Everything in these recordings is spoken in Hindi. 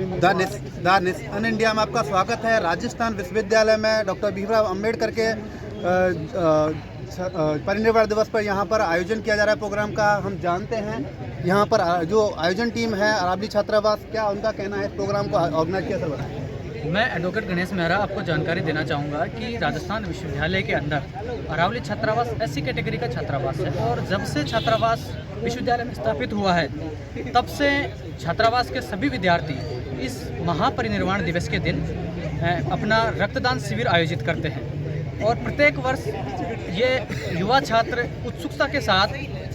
द नेशन इंडिया में आपका स्वागत है। राजस्थान विश्वविद्यालय में डॉक्टर भीमराव अंबेडकर के परिनिर्वाण दिवस पर यहाँ पर आयोजन किया जा रहा है प्रोग्राम का। हम जानते हैं यहाँ पर जो आयोजन टीम है अरावली छात्रावास, क्या उनका कहना है इस प्रोग्राम को ऑर्गेनाइज किया? सर बताएं। मैं एडवोकेट गणेश मेहरा आपको जानकारी देना चाहूँगा कि राजस्थान विश्वविद्यालय के अंदर अरावली छात्रावास एससी कैटेगरी का छात्रावास है और जब से छात्रावास विश्वविद्यालय में स्थापित हुआ है तब से छात्रावास के सभी विद्यार्थी इस महापरिनिर्वाण दिवस के दिन अपना रक्तदान शिविर आयोजित करते हैं और प्रत्येक वर्ष ये युवा छात्र उत्सुकता के साथ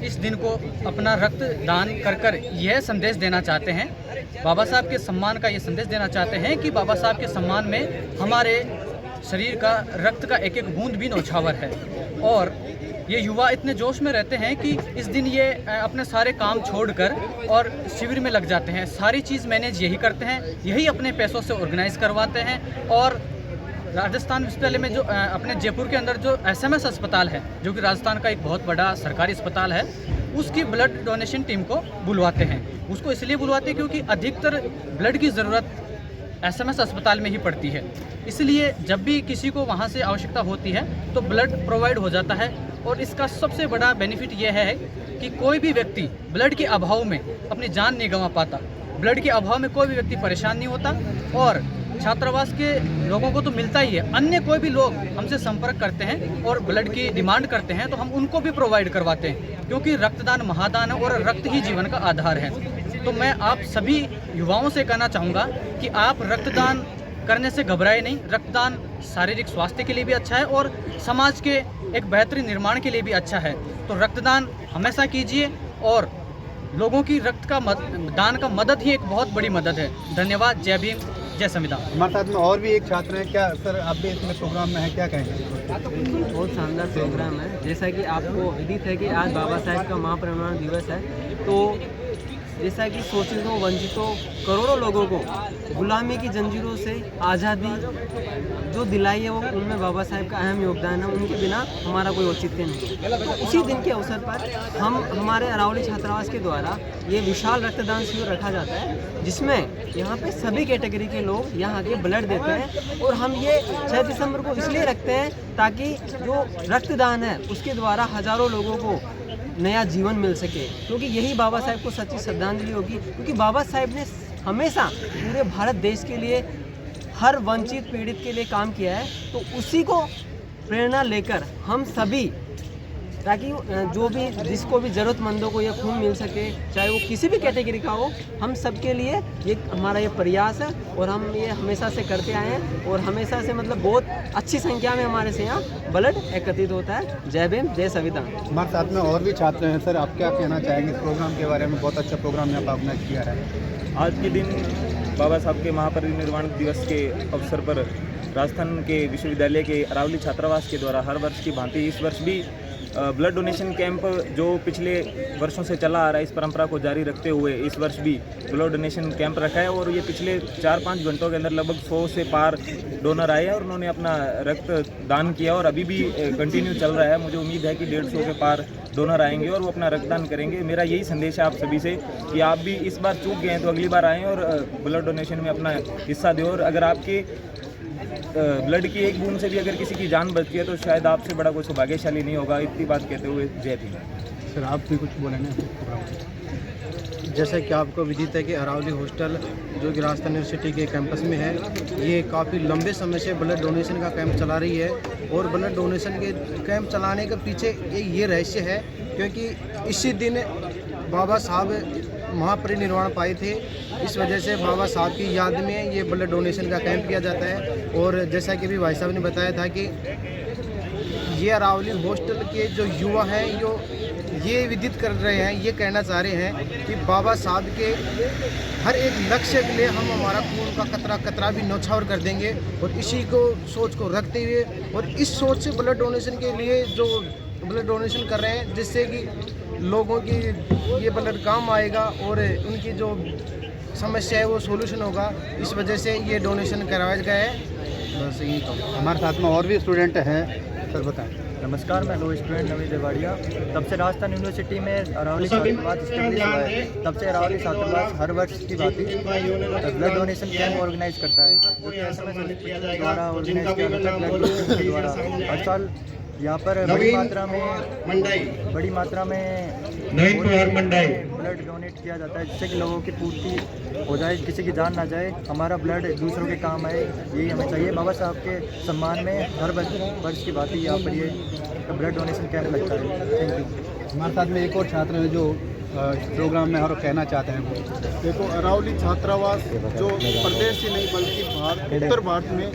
इस दिन को अपना रक्तदान कर यह संदेश देना चाहते हैं, बाबा साहब के सम्मान का ये संदेश देना चाहते हैं कि बाबा साहब के सम्मान में हमारे शरीर का रक्त का एक एक बूंद भी न्यौछावर है। और ये युवा इतने जोश में रहते हैं कि इस दिन ये अपने सारे काम छोड़कर और शिविर में लग जाते हैं। सारी चीज़ मैनेज यही करते हैं, यही अपने पैसों से ऑर्गेनाइज करवाते हैं। और राजस्थान विश्वविद्यालय में जो अपने जयपुर के अंदर जो एसएमएस अस्पताल है, जो कि राजस्थान का एक बहुत बड़ा सरकारी अस्पताल है, उसकी ब्लड डोनेशन टीम को बुलवाते हैं। उसको इसलिए बुलवाते हैं क्योंकि अधिकतर ब्लड की ज़रूरत एसएमएस अस्पताल में ही पड़ती है, इसलिए जब भी किसी को वहाँ से आवश्यकता होती है तो ब्लड प्रोवाइड हो जाता है। और इसका सबसे बड़ा बेनिफिट यह है कि कोई भी व्यक्ति ब्लड के अभाव में अपनी जान नहीं गंवा पाता, ब्लड के अभाव में कोई भी व्यक्ति परेशान नहीं होता। और छात्रावास के लोगों को तो मिलता ही है, अन्य कोई भी लोग हमसे संपर्क करते हैं और ब्लड की डिमांड करते हैं तो हम उनको भी प्रोवाइड करवाते हैं, क्योंकि रक्तदान महादान है और रक्त ही जीवन का आधार है। तो मैं आप सभी युवाओं से कहना चाहूँगा कि आप रक्तदान करने से घबराए नहीं। रक्तदान शारीरिक स्वास्थ्य के लिए भी अच्छा है और समाज के एक बेहतरीन निर्माण के लिए भी अच्छा है। तो रक्तदान हमेशा कीजिए और लोगों की रक्त का दान का मदद ही एक बहुत बड़ी मदद है। धन्यवाद। जय भीम, जय संविधान। हमारे साथ में और भी एक छात्र हैं, क्या सर आप भी इसमें प्रोग्राम में हैं, क्या कहेंगे? बहुत शानदार प्रोग्राम है। जैसा कि आपको विदित है कि आज बाबा साहेब का महापरिनिर्वाण दिवस है, तो जैसा कि शोषितों वंचितों करोड़ों लोगों को गुलामी की जंजीरों से आज़ादी जो दिलाई है वो उनमें बाबा साहेब का अहम योगदान है। उनके बिना हमारा कोई औचित्य नहीं। तो उसी दिन के अवसर पर हम हमारे अरावली छात्रावास के द्वारा ये विशाल रक्तदान शिविर रखा जाता है, जिसमें यहाँ पे सभी कैटेगरी के लोग यहाँ के ब्लड देते हैं। और हम ये 6 दिसंबर को इसलिए रखते हैं ताकि जो रक्तदान है उसके द्वारा हज़ारों लोगों को नया जीवन मिल सके, क्योंकि यही बाबा साहेब को सच्ची श्रद्धांजलि होगी। क्योंकि बाबा साहेब ने हमेशा पूरे भारत देश के लिए, हर वंचित पीड़ित के लिए काम किया है। तो उसी को प्रेरणा लेकर हम सभी, ताकि जो भी जिसको भी ज़रूरतमंदों को ये खून मिल सके, चाहे वो किसी भी कैटेगरी का हो, हम सबके लिए ये हमारा ये प्रयास है और हम ये हमेशा से करते आए हैं। और हमेशा से मतलब बहुत अच्छी संख्या में हमारे से यहाँ ब्लड एकत्रित होता है। जय भीम, जय संविधान। हमारे साथ में और भी छात्र हैं। सर आप क्या कहना चाहेंगे इस प्रोग्राम के बारे में? बहुत अच्छा प्रोग्राम यहाँ पर ऑर्गेनाइज किया है। आज के दिन बाबा साहब के महापरिनिर्वाण दिवस के अवसर पर राजस्थान के विश्वविद्यालय के अरावली छात्रावास के द्वारा हर वर्ष की भांति इस वर्ष भी ब्लड डोनेशन कैंप जो पिछले वर्षों से चला आ रहा है, इस परंपरा को जारी रखते हुए इस वर्ष भी ब्लड डोनेशन कैंप रखा है। और ये पिछले 4-5 घंटों के अंदर लगभग 100 से पार डोनर आए हैं और उन्होंने अपना रक्त दान किया और अभी भी कंटिन्यू चल रहा है। मुझे उम्मीद है कि 150 के पार डोनर आएंगे और वो अपना रक्तदान करेंगे। मेरा यही संदेश है आप सभी से कि आप भी इस बार चूक गए हैं तो अगली बार आएँ और ब्लड डोनेशन में अपना हिस्सा दें। और अगर आपके ब्लड की एक बूंद से भी अगर किसी की जान बचती है तो शायद आपसे बड़ा कोई सौभाग्यशाली नहीं होगा। इतनी बात कहते हुए जय भीम। सर आप भी कुछ बोलेंगे? जैसे कि आपको विदित है कि अरावली हॉस्टल जो कि राजस्थान यूनिवर्सिटी के कैंपस में है, ये काफ़ी लंबे समय से ब्लड डोनेशन का कैंप चला रही है। और ब्लड डोनेशन के कैंप चलाने के पीछे ये रहस्य है, क्योंकि इसी दिन बाबा साहब महापरिनिर्वाण पाए थे। इस वजह से बाबा साहब की याद में ये ब्लड डोनेशन का कैंप किया जाता है। और जैसा कि भी भाई साहब ने बताया था कि ये अरावली हॉस्टल के जो युवा हैं जो ये विदित कर रहे हैं, ये कहना चाह रहे हैं कि बाबा साहब के हर एक लक्ष्य के लिए हम हमारा खून का कतरा कतरा भी न्यौछावर कर देंगे। और इसी को सोच को रखते हुए और इस सोच से ब्लड डोनेशन के लिए जो ब्लड डोनेशन कर रहे हैं, जिससे कि लोगों की ये ब्लड काम आएगा और उनकी जो समस्या है वो सोल्यूशन होगा। इस वजह से ये डोनेशन करवाया गया है। बस यही कहूँ। हमारे साथ में और भी स्टूडेंट हैं, सर बताएं। नमस्कार, मैं लो स्टूडेंट नवी देवाड़िया। तब से राजस्थान यूनिवर्सिटी में अरावली छात्रावास स्टैब्लिश हुआ है, तब से अरावली छात्रावास हर वर्ष की भांति ब्लड डोनेशन कैंप ऑर्गेनाइज करता है, जो कि SMS द्वारा ऑर्गेनाइज किया जाता है। ब्लड डोनेशन के द्वारा हर साल यहाँ पर बड़ी मात्रा में ब्लड डोनेट किया जाता है, जिससे कि लोगों की पूर्ति हो जाए, किसी की जान ना जाए, हमारा ब्लड दूसरों के काम आए, यही हमें चाहिए। बाबा साहब के सम्मान में हर वर्ष की बात यहाँ पर ये ब्लड डोनेशन कैंप लगता है। Thank you. हमारे साथ में एक और छात्र हैं जो प्रोग्राम में और कहना चाहते हैं वो। देखो, अरावली छात्रावास जो प्रदेश ही नहीं बल्कि उत्तर भारत में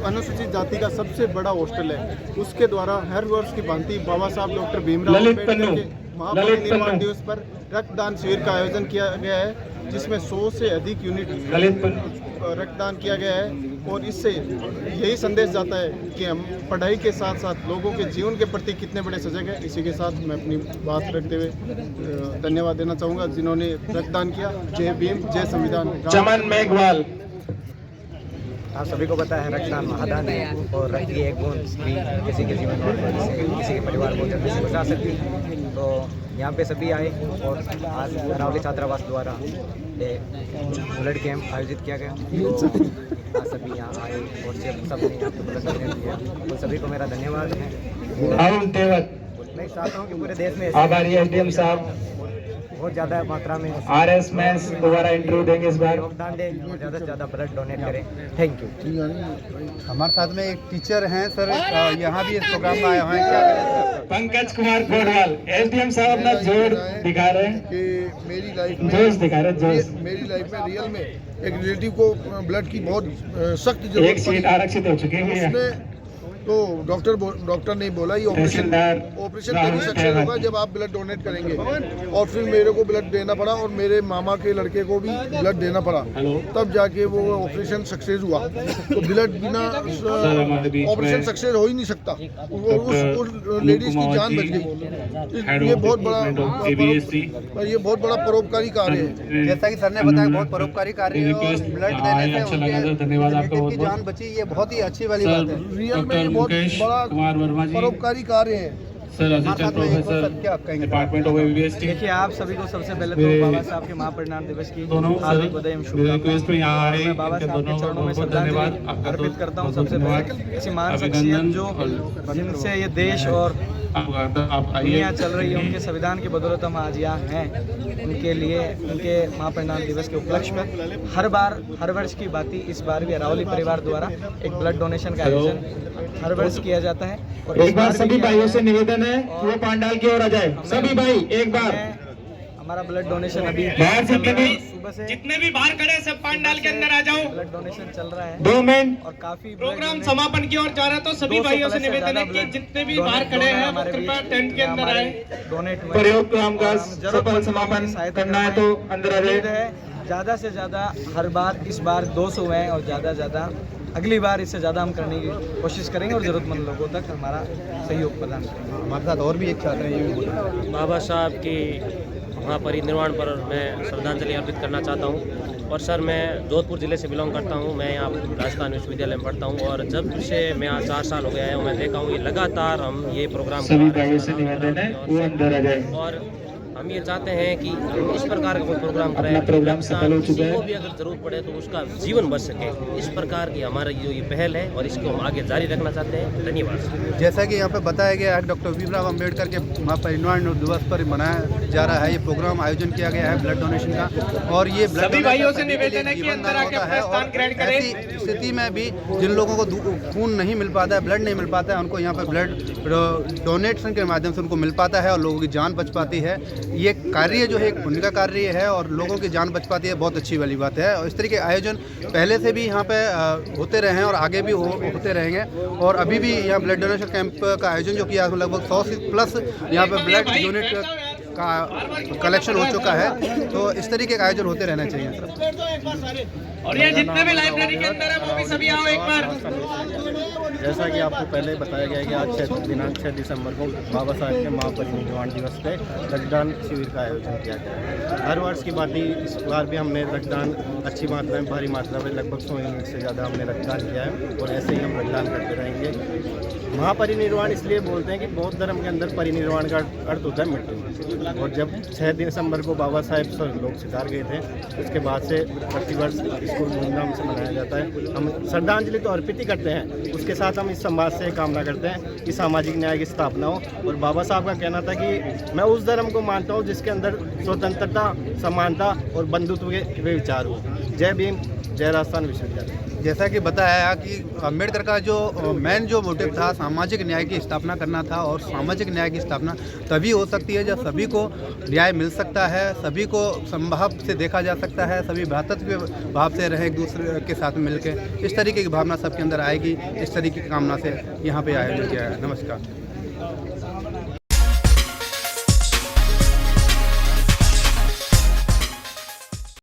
अनुसूचित जाति का सबसे बड़ा हॉस्टल है, उसके द्वारा हर वर्ष की भांति बाबा साहब डॉक्टर भीमराव अम्बेडकर के महापरिनिर्वाण दिवस पर रक्तदान शिविर का आयोजन किया गया है, जिसमें 100 से अधिक यूनिट रक्तदान किया गया है। और इससे यही संदेश जाता है कि हम पढ़ाई के साथ साथ लोगों के जीवन के प्रति कितने बड़े सजग हैं। इसी के साथ मैं अपनी बात रखते हुए धन्यवाद देना चाहूँगा जिन्होंने रक्तदान किया। जय भीम, जय संविधान। चमन मेघवाल। आप सभी को पता है रक्तदान महादान है और रक्त की एक बूंद भी किसी के जीवन और किसी के परिवार को जल्दी से बचा सकती है। तो यहाँ पे सभी आए और आज अरावली छात्रावास द्वारा ब्लड कैंप आयोजित किया गया, तो आज सभी यहाँ आए और सबने यहाँ पे ब्लड डोनेट किया, तो सभी को मेरा धन्यवाद है। मैं चाहता हूँ कि पूरे देश में आभारी एसडीएम साहब बहुत ज़्यादा मात्रा में RS मैंस दोबारा इंटरव्यू देंगे इस बार। योगदान दें और ज़्यादा से ज़्यादा ब्लड डोनेट करें। Thank you. हमारे साथ में एक टीचर हैं सर, यहाँ भी इस प्रोग्राम में आए हुए हैं। क्या पंकज कुमार गोरवाल, SDM साहब अपना जोर दिखा रहे हैं कि मेरी लाइफ में जोश दिखा रहे जोश। मेरी लाइफ में रियल में एक रिलेटिव को ब्लड की बहुत सख्त एक जरूरत सीट आरक्षित हो चुकी हुई है। तो डॉक्टर ने बोला ये ऑपरेशन तभी सक्सेस होगा जब आप ब्लड डोनेट करेंगे। और फिर मेरे को ब्लड देना पड़ा और मेरे मामा के लड़के को भी ब्लड देना पड़ा, तब जाके वो ऑपरेशन सक्सेस हुआ। तो ब्लड बिना ऑपरेशन सक्सेस हो ही नहीं सकता। उस लेडीज की जान बच गई। ये बहुत बड़ा परोपकारी कार्य है। जैसा कि सर ने बताया, बहुत परोपकारी कार्य है और ब्लड देने से उनकी जान बची, ये बहुत ही अच्छी वाली बात है। रियल में बहुत बड़ा परोपकारी कार्य है। देखिए, आप सभी को सबसे पहले तो बाबा साहब के महापरिनिर्वाण दिवस की हार्दिक बधाई एवं शुभकामनाएं। मैं बाबा साहब के चरणों में श्रद्धांजलि अर्पित करता हूं। सबसे पहले ऐसी महान शख्सियत जो जिनसे ये देश और दुनिया चल रही है, उनके संविधान की बदौलत हम आज यहाँ हैं, उनके लिए उनके महापरिनिर्वाण दिवस के उपलक्ष्य में हर वर्ष की भांति इस बार भी अरावली परिवार द्वारा एक ब्लड डोनेशन का आयोजन हर वर्ष किया जाता है। और एक बार सभी भाइयों से निवेदन है वो पंडाल की ओर आ जाए। सभी भाई एक बार हमारा ब्लड डोनेशन अभी सुबह से जितने भी बाहर खड़े सब पंडाल के अंदर आ जाओ। ब्लड डोनेशन चल रहा है 2 मिनट और काफी प्रोग्राम समापन की ओर जा रहा है। तो सभी भाइयों से निवेदन है कि जितने भी बाहर खड़े हैं वो कृपया टेंट के अंदर आए। डोनेट प्रोग्राम का सफल समापन करना है तो अंदर आ जाए। ज़्यादा से ज़्यादा हर बार इस बार 200 हैं और ज़्यादा से ज़्यादा अगली बार इससे ज़्यादा हम करने की कोशिश करेंगे और ज़रूरतमंद लोगों तक हमारा सहयोग प्रदान करेंगे। हमारे साथ और भी एक छात्र हैं, ये भी बाबा साहब की महापरिनिर्वाण पर मैं श्रद्धांजलि अर्पित करना चाहता हूं। और सर, मैं जोधपुर ज़िले से बिलोंग करता हूं। मैं यहाँ राजस्थान विश्वविद्यालय में पढ़ता हूं और जब से मैं यहाँ 4 साल हो गया है, मैं देखा हूँ ये लगातार हम ये प्रोग्राम और हम ये चाहते हैं कि इस प्रकार का कोई प्रोग्राम करें, प्रोग्राम सफल हो चुका है। किसी को भी अगर जरूरत पड़े तो उसका जीवन बच सके। इस प्रकार की हमारी जो ये पहल है और इसको हम आगे जारी रखना चाहते हैं। धन्यवाद। जैसा कि यहाँ पे बताया गया है, डॉक्टर भीमराव अम्बेडकर के महापरिनिर्वाण दिवस पर मनाया जा रहा है ये प्रोग्राम, आयोजन किया गया है ब्लड डोनेशन का। और ये सभी भाइयों से निवेदन है कि अंदर आके अपना स्थान ग्रहण करें। ऐसी स्थिति में भी जिन लोगों को खून नहीं मिल पाता है, ब्लड नहीं मिल पाता है, उनको यहाँ पर ब्लड डोनेशन के माध्यम से उनको मिल पाता है और लोगों की जान बच पाती है। ये कार्य जो है एक पुण्य का कार्य है और लोगों की जान बच पाती है, बहुत अच्छी वाली बात है। और इस तरीके के आयोजन पहले से भी यहाँ पे होते रहे हैं और आगे भी होते रहेंगे। और अभी भी यहाँ ब्लड डोनेशन कैंप का आयोजन जो किया, लगभग 100 से प्लस यहाँ पे ब्लड डोनेट का कलेक्शन हो चुका है। तो इस तरीके का आयोजन होते रहना चाहिए सर। और ये जितने भी लाइब्रेरी के अंदर है वो भी सभी आओ एक बार। जैसा कि आपको पहले बताया गया कि आज दिनांक 6 दिसंबर को बाबा साहेब के महापरिनिर्वाण दिवस पे रक्तदान शिविर का आयोजन किया गया है। हर वर्ष की बात ही इस बार भी हमने रक्तदान अच्छी मात्रा में, भारी मात्रा में, लगभग 100 यूनिट से ज़्यादा हमने रक्तदान किया है और ऐसे ही हम रक्तदान करते रहेंगे। महापरिनिर्वाण इसलिए बोलते हैं कि बौद्ध धर्म के अंदर परिनिर्वाण का अर्थ होता है मृत्यु। और जब 6 दिसंबर को बाबा साहेब लोग सिधार गए थे, उसके बाद से प्रतिवर्ष इसको धूमधाम से मनाया जाता है। हम श्रद्धांजलि तो अर्पित ही करते हैं, उसके साथ हम इस समाज से कामना करते हैं कि सामाजिक न्याय की स्थापना हो। और बाबा साहब का कहना था कि मैं उस धर्म को मानता हूँ जिसके अंदर स्वतंत्रता, समानता और बंधुत्व के विचार हो। जय भीम, जय राजस्थान विश्वविद्यालय। जैसा कि बताया कि अम्बेडकर का जो मेन जो मोटिव था सामाजिक न्याय की स्थापना करना था, और सामाजिक न्याय की स्थापना तभी हो सकती है जब सभी को न्याय मिल सकता है, सभी को समभाव से देखा जा सकता है, सभी भ्रातृत्व भाव से रहे एक दूसरे के साथ मिलकर। इस तरीके की भावना सबके अंदर आएगी। इस तरीके की कामना से यहाँ पे आयोजन किया है। नमस्कार।